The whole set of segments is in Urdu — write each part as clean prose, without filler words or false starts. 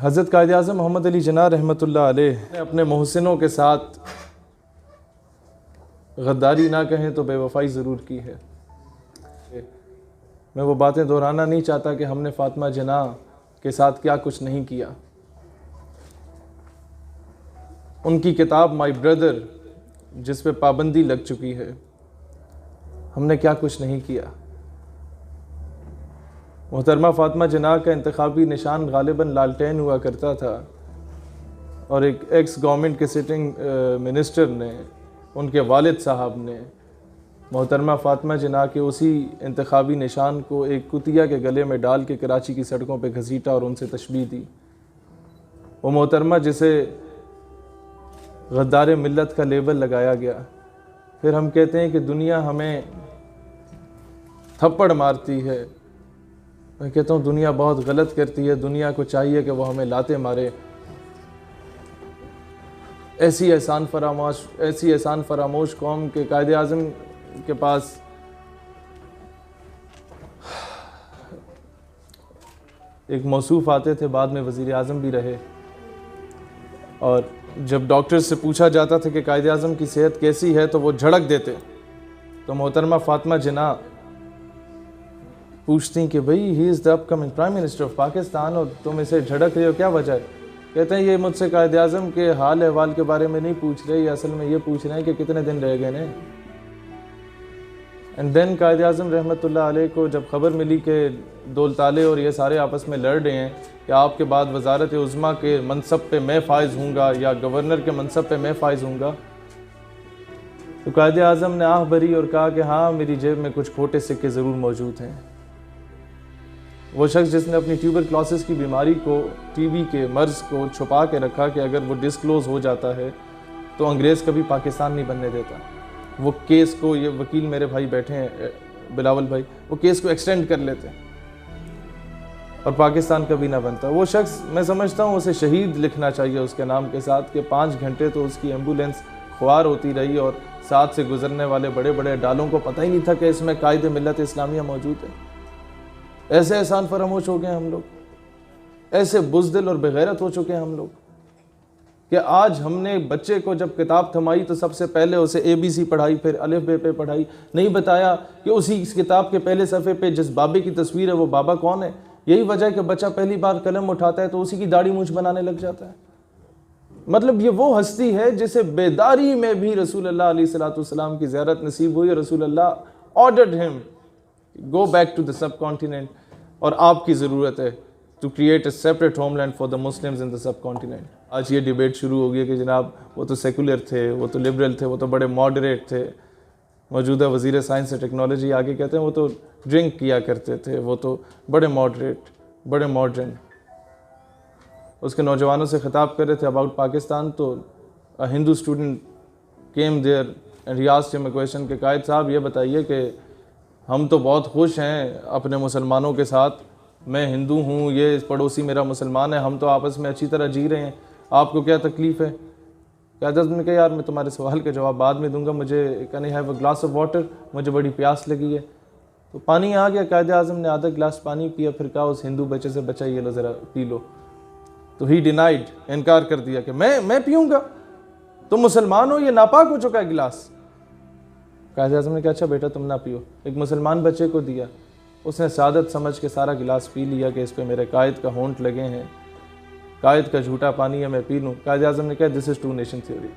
حضرت قائد اعظم محمد علی جناح رحمۃ اللہ علیہ نے اپنے محسنوں کے ساتھ غداری نہ کہیں تو بے وفائی ضرور کی ہے۔ میں وہ باتیں دہرانا نہیں چاہتا کہ ہم نے فاطمہ جناح کے ساتھ کیا کچھ نہیں کیا۔ ان کی کتاب مائی بردر جس پہ پابندی لگ چکی ہے، ہم نے کیا کچھ نہیں کیا۔ محترمہ فاطمہ جناح کا انتخابی نشان غالباً لالٹین ہوا کرتا تھا، اور ایک ایکس گورنمنٹ کے سٹنگ منسٹر نے، ان کے والد صاحب نے محترمہ فاطمہ جناح کے اسی انتخابی نشان کو ایک کتیا کے گلے میں ڈال کے کراچی کی سڑکوں پہ گھسیٹا اور ان سے تشبیہ دی۔ وہ محترمہ جسے غدار ملت کا لیبل لگایا گیا، پھر ہم کہتے ہیں کہ دنیا ہمیں تھپڑ مارتی ہے۔ میں کہتا ہوں دنیا بہت غلط کرتی ہے، دنیا کو چاہیے کہ وہ ہمیں لاتے مارے۔ ایسی احسان فراموش قوم کے قائد اعظم کے پاس ایک موصوف آتے تھے، بعد میں وزیر اعظم بھی رہے، اور جب ڈاکٹر سے پوچھا جاتا تھا کہ قائد اعظم کی صحت کیسی ہے تو وہ جھڑک دیتے، تو محترمہ فاطمہ جناح پوچھتی کہ بھئی he is the upcoming prime minister of Pakistan, اور تم اسے جھڑک رہے ہو، کیا وجہ ہے؟ کہتے ہیں یہ مجھ سے قائد اعظم کے حال احوال کے بارے میں نہیں پوچھ رہے، یہ اصل میں یہ پوچھ رہے ہیں کہ کتنے دن رہ گئے نے۔ اینڈ دین قائد اعظم رحمۃ اللہ علیہ کو جب خبر ملی کہ دولتالے اور یہ سارے آپس میں لڑ رہے ہیں کہ آپ کے بعد وزارت عظمیٰ کے منصب پہ میں فائز ہوں گا یا گورنر کے منصب پہ میں فائز ہوں گا، تو قائد اعظم نے آہ بھری اور کہا کہ ہاں میری جیب میں کچھ کھوٹے سکے ضرور موجود ہیں۔ وہ شخص جس نے اپنی ٹیوبرکلوسس کی بیماری کو، ٹی بی کے مرض کو چھپا کے رکھا کہ اگر وہ ڈسکلوز ہو جاتا ہے تو انگریز کبھی پاکستان نہیں بننے دیتا، وہ کیس کو، یہ وکیل میرے بھائی بیٹھے ہیں بلاول بھائی، وہ کیس کو ایکسٹینڈ کر لیتے اور پاکستان کبھی نہ بنتا۔ وہ شخص، میں سمجھتا ہوں اسے شہید لکھنا چاہیے اس کے نام کے ساتھ، کہ 5 گھنٹے تو اس کی ایمبولینس خوار ہوتی رہی اور ساتھ سے گزرنے والے بڑے بڑے ڈالوں کو پتہ ہی نہیں تھا کہ اس میں قائد ملت اسلامیہ موجود ہے۔ ایسے احسان فراموش ہو گئے ہم لوگ، ایسے بزدل اور بغیرت ہو چکے ہیں ہم لوگ کہ آج ہم نے بچے کو جب کتاب تھمائی تو سب سے پہلے اسے ABC پڑھائی، پھر الف بے پہ پڑھائی، نہیں بتایا کہ اسی کتاب کے پہلے صفحے پہ جس بابے کی تصویر ہے وہ بابا کون ہے۔ یہی وجہ ہے کہ بچہ پہلی بار قلم اٹھاتا ہے تو اسی کی داڑھی مونچھ بنانے لگ جاتا ہے۔ مطلب یہ وہ ہستی ہے جسے بیداری میں بھی رسول اللہ علیہ الصلوۃ والسلام کی زیارت نصیب ہوئی، اور رسول اللہ ordered him go back to the subcontinent, اور آپ کی ضرورت ہے to create a separate homeland for the Muslims in the subcontinent. آج یہ ڈیبیٹ شروع ہو گئی کہ جناب وہ تو سیکولر تھے، وہ تو لبرل تھے، وہ تو بڑے ماڈریٹ تھے۔ موجودہ وزیر سائنس اور ٹیکنالوجی آگے کہتے ہیں وہ تو ڈرنک کیا کرتے تھے، وہ تو بڑے ماڈریٹ، بڑے ماڈرن۔ اس کے نوجوانوں سے خطاب کر رہے تھے اباؤٹ پاکستان، تو Hindu student came there and he asked him a question کہ قائد صاحب یہ بتائیے کہ ہم تو بہت خوش ہیں اپنے مسلمانوں کے ساتھ، میں ہندو ہوں، یہ پڑوسی میرا مسلمان ہے، ہم تو آپس میں اچھی طرح جی رہے ہیں، آپ کو کیا تکلیف ہے؟ قائد اعظم نے کہا یار میں تمہارے سوال کا جواب بعد میں دوں گا، مجھے can I have a glass of water, مجھے بڑی پیاس لگی ہے۔ تو پانی آ گیا، قائد اعظم نے آدھا گلاس پانی پیا، پھر کہا اس ہندو بچے سے بچہ یہ لو ذرا پی لو، تو ہی ڈینائڈ، انکار کر دیا کہ میں پیوں گا، تم مسلمان ہو، یہ ناپاک ہو چکا ہے گلاس۔ قائد اعظم نے کہا اچھا بیٹا تم نہ پیو، ایک مسلمان بچے کو دیا، اس نے سعادت سمجھ کے سارا گلاس پی لیا کہ اس پہ میرے قائد کا ہونٹ لگے ہیں، قائد کا جھوٹا پانی ہے میں پی لوں۔ قائد اعظم نے کہا دس از ٹو نیشن تھیوری،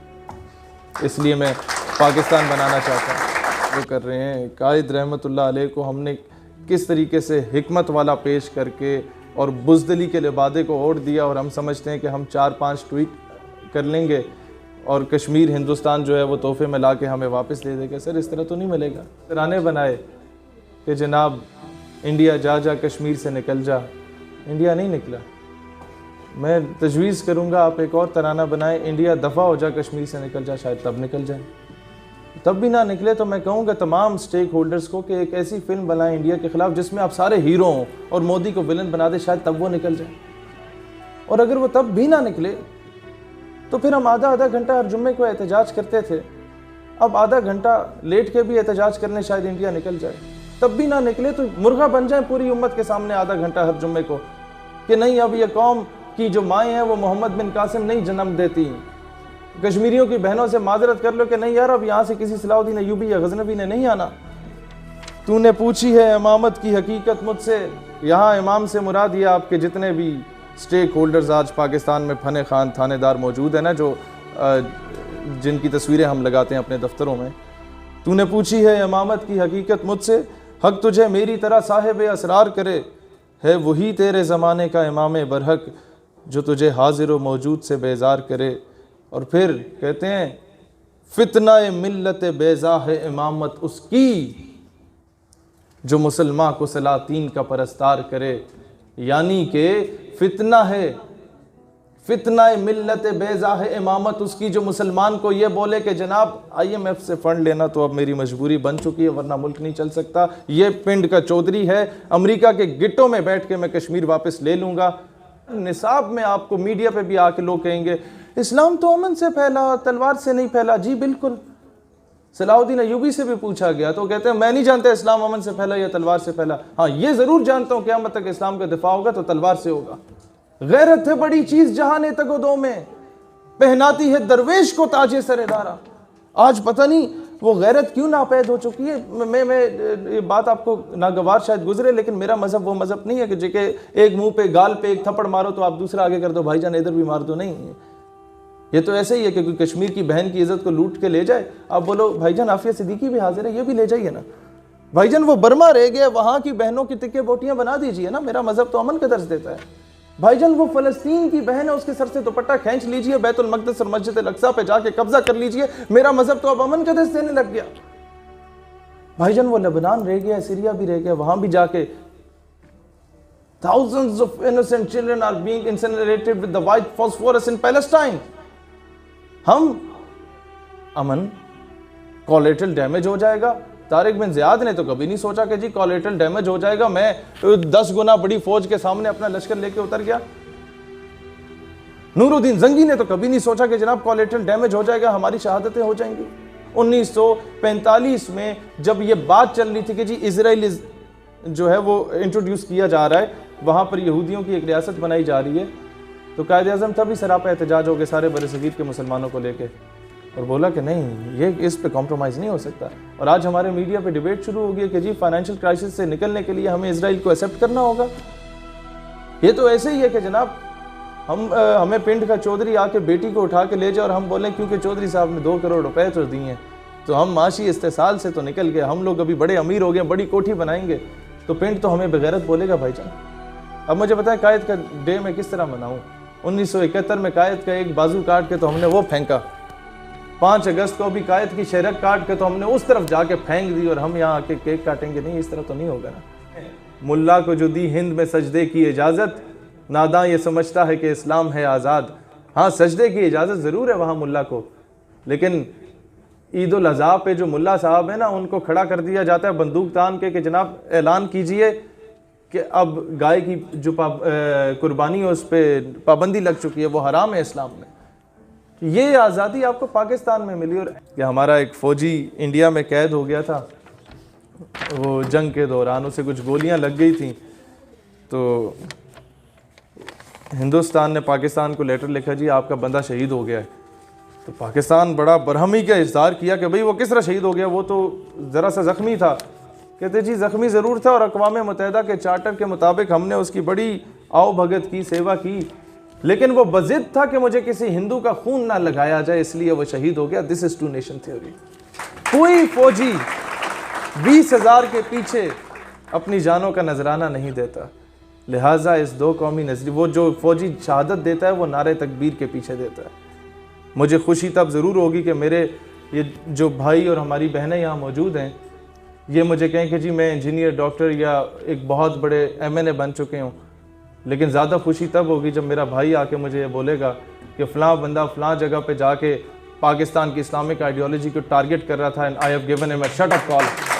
اس لیے میں پاکستان بنانا چاہتا ہوں۔ وہ کر رہے ہیں قائد رحمۃ اللہ علیہ کو ہم نے کس طریقے سے حکمت والا پیش کر کے اور بزدلی کے لبادے کو اوڑھ دیا، اور ہم سمجھتے ہیں کہ ہم 4-5 ٹویٹ کر لیں گے اور کشمیر ہندوستان جو ہے وہ تحفے میں لا کے ہمیں واپس دے دے گا۔ سر اس طرح تو نہیں ملے گا۔ ترانے بنائے کہ جناب انڈیا جا جا کشمیر سے نکل جا، انڈیا نہیں نکلا۔ میں تجویز کروں گا آپ ایک اور ترانہ بنائیں، انڈیا دفع ہو جا کشمیر سے نکل جا، شاید تب نکل جائیں۔ تب بھی نہ نکلے تو میں کہوں گا تمام سٹیک ہولڈرز کو کہ ایک ایسی فلم بنائیں انڈیا کے خلاف جس میں آپ سارے ہیرو ہوں اور مودی کو ولن بنا دے، شاید تب وہ نکل جائیں۔ اور اگر وہ تب بھی نہ نکلے تو پھر ہم آدھا گھنٹہ ہر جمعے کو احتجاج کرتے تھے، اب آدھا گھنٹہ لیٹ کے بھی احتجاج کرنے شاید انڈیا نکل جائے۔ تب بھی نہ نکلے تو مرغا بن جائیں پوری امت کے سامنے آدھا گھنٹہ ہر جمعے کو کہ نہیں اب یہ قوم کی جو مائیں ہیں وہ محمد بن قاسم نہیں جنم دیتی. کشمیریوں کی بہنوں سے معذرت کر لو کہ نہیں یار اب یہاں سے کسی صلاح الدین ایوبی یا غزنوی نے نہیں آنا. تو نے پوچھی ہے امامت کی حقیقت مجھ سے. یہاں امام سے مراد یہ آپ کے جتنے بھی سٹیک ہولڈرز آج پاکستان میں فن خان تھانے دار موجود ہیں نا، جو جن کی تصویریں ہم لگاتے ہیں اپنے دفتروں میں. تو نے پوچھی ہے امامت کی حقیقت مجھ سے، حق تجھے میری طرح صاحب اسرار کرے، ہے وہی تیرے زمانے کا امام برحق جو تجھے حاضر و موجود سے بیزار کرے. اور پھر کہتے ہیں فتنہ ملت بیضا ہے امامت اس کی جو مسلمان کو سلاطین کا پرستار کرے. یعنی کہ فتنہ ملت بیضا ہے امامت اس کی جو مسلمان کو یہ بولے کہ جناب IMF سے فنڈ لینا تو اب میری مجبوری بن چکی ہے ورنہ ملک نہیں چل سکتا، یہ پنڈ کا چودھری ہے، امریکہ کے گٹوں میں بیٹھ کے میں کشمیر واپس لے لوں گا. نصاب میں آپ کو میڈیا پہ بھی آ کے لوگ کہیں گے اسلام تو امن سے پھیلا تلوار سے نہیں پھیلا. جی بالکل، صلاح الدین ایوبی سے بھی پوچھا گیا تو کہتے ہیں میں نہیں جانتا اسلام امن سے پھیلا یا تلوار سے پھیلا، ہاں یہ ضرور جانتا ہوں قیامت تک اسلام کا دفاع ہوگا تو تلوار سے ہوگا. غیرت ہے بڑی چیز جہاں تک و دو میں، پہناتی ہے درویش کو تاج سر دارا. آج پتہ نہیں وہ غیرت کیوں ناپید ہو چکی ہے. میں یہ بات آپ کو ناگوار شاید گزرے، لیکن میرا مذہب وہ مذہب نہیں ہے کہ ایک منہ پہ گال پہ ایک تھپڑ مارو تو آپ دوسرا آگے کر دو، بھائی جان ادھر بھی مار دو. نہیں، یہ تو ایسے ہی ہے کہ کوئی کشمیر کی بہن کی عزت کو لوٹ کے لے جائے، آپ بولو بھائی جان عافیہ صدیقی بھی حاضر ہے، یہ بھی لے جائیے نا. بھائی جان وہ برما رہ گیا، وہاں کی بہنوں کی تکے بوٹیاں بنا دیجئے نا، میرا مذہب تو امن کا درس دیتا ہے. بھائی جان وہ فلسطین کی بہن ہے، اس کے سر سے دوپٹہ کھینچ لیجئے، بیت المقدس اور مسجد الاقصی پہ جا کے قبضہ کر لیجئے، میرا مذہب تو اب امن کا درس دینے لگ گیا. بھائی جان وہ لبنان رہ گیا، سیریا بھی رہ گیا، وہاں بھی جا کے thousands of innocent children are being incinerated with the white phosphorus in Palestine. ہم امن کولیٹرل ڈیمیج ہو جائے گا. طارق بن زیاد نے تو کبھی نہیں سوچا کہ جی کولیٹرل ڈیمیج ہو جائے گا، میں 10 گنا بڑی فوج کے سامنے اپنا لشکر لے کے اتر گیا. نور الدین زنگی نے تو کبھی نہیں سوچا کہ جناب کولیٹرل ڈیمیج ہو جائے گا، ہماری شہادتیں ہو جائیں گی. 1945 میں جب یہ بات چل رہی تھی کہ جی اسرائیل جو ہے وہ انٹروڈیوس کیا جا رہا ہے، وہاں پر یہودیوں کی ایک ریاست بنائی جا رہی ہے، تو قائد اعظم تبھی سراپا احتجاج ہو گئے سارے برصغیر کے مسلمانوں کو لے کے، اور بولا کہ نہیں یہ اس پہ کمپرومائز نہیں ہو سکتا. اور آج ہمارے میڈیا پہ ڈیبیٹ شروع ہو گئی کہ جی فائنینشیل کرائسس سے نکلنے کے لیے ہمیں اسرائیل کو ایکسیپٹ کرنا ہوگا. یہ تو ایسے ہی ہے کہ جناب ہمیں پنڈ کا چودھری آ کے بیٹی کو اٹھا کے لے جائے اور ہم بولیں کیونکہ چودھری صاحب نے 2 کروڑ روپے تو دیے ہیں تو ہم معاشی استحصال سے تو نکل گئے، ہم لوگ ابھی بڑے امیر ہو گئے، بڑی کوٹھی بنائیں گے، تو پنڈ تو ہمیں بغیرت بولے گا. بھائی جان اب مجھے بتائیں قائد کا ڈے میں کس طرح مناؤں. 1971 میں قائد کا ایک بازو کاٹ کے تو ہم نے وہ پھینکا، 5 اگست کو بھی قائد کی شہرک کاٹ کے تو ہم نے اس طرف جا کے پھینک دی، اور ہم یہاں آ کے کیک کاٹیں گے؟ نہیں، اس طرح تو نہیں ہوگا نا. ملا کو جو دی ہند میں سجدے کی اجازت، ناداں یہ سمجھتا ہے کہ اسلام ہے آزاد. ہاں سجدے کی اجازت ضرور ہے وہاں ملا کو، لیکن عید الاضحیٰ پہ جو ملا صاحب ہیں نا ان کو کھڑا کر دیا جاتا ہے بندوق تان کے کہ جناب اعلان کیجئے کہ اب گائے کی جو قربانی ہے اس پہ پابندی لگ چکی ہے، وہ حرام ہے اسلام میں. یہ آزادی آپ کو پاکستان میں ملی. اور کہ ہمارا ایک فوجی انڈیا میں قید ہو گیا تھا، وہ جنگ کے دوران اسے کچھ گولیاں لگ گئی تھیں، تو ہندوستان نے پاکستان کو لیٹر لکھا جی آپ کا بندہ شہید ہو گیا ہے. تو پاکستان بڑا برہمی کا اظہار کیا کہ بھئی وہ کس طرح شہید ہو گیا، وہ تو ذرا سا زخمی تھا. کہتے جی زخمی ضرور تھا، اور اقوام متحدہ کے چارٹر کے مطابق ہم نے اس کی بڑی آؤ بھگت کی، سیوا کی، لیکن وہ بضد تھا کہ مجھے کسی ہندو کا خون نہ لگایا جائے، اس لیے وہ شہید ہو گیا. دس از 2 نیشن تھیوری. کوئی فوجی 20,000 کے پیچھے اپنی جانوں کا نذرانہ نہیں دیتا، لہٰذا اس 2 قومی نظریے، وہ جو فوجی شہادت دیتا ہے وہ نعرہ تکبیر کے پیچھے دیتا ہے. مجھے خوشی تب ضرور ہوگی کہ میرے یہ جو بھائی اور ہماری بہنیں یہاں موجود ہیں یہ مجھے کہیں کہ جی میں انجینئر، ڈاکٹر یا ایک بہت بڑے MNA بن چکے ہوں، لیکن زیادہ خوشی تب ہوگی جب میرا بھائی آ کے مجھے یہ بولے گا کہ فلاں بندہ فلاں جگہ پہ جا کے پاکستان کی اسلامک آئیڈیالوجی کو ٹارگٹ کر رہا تھا، and I have given him a shut up call.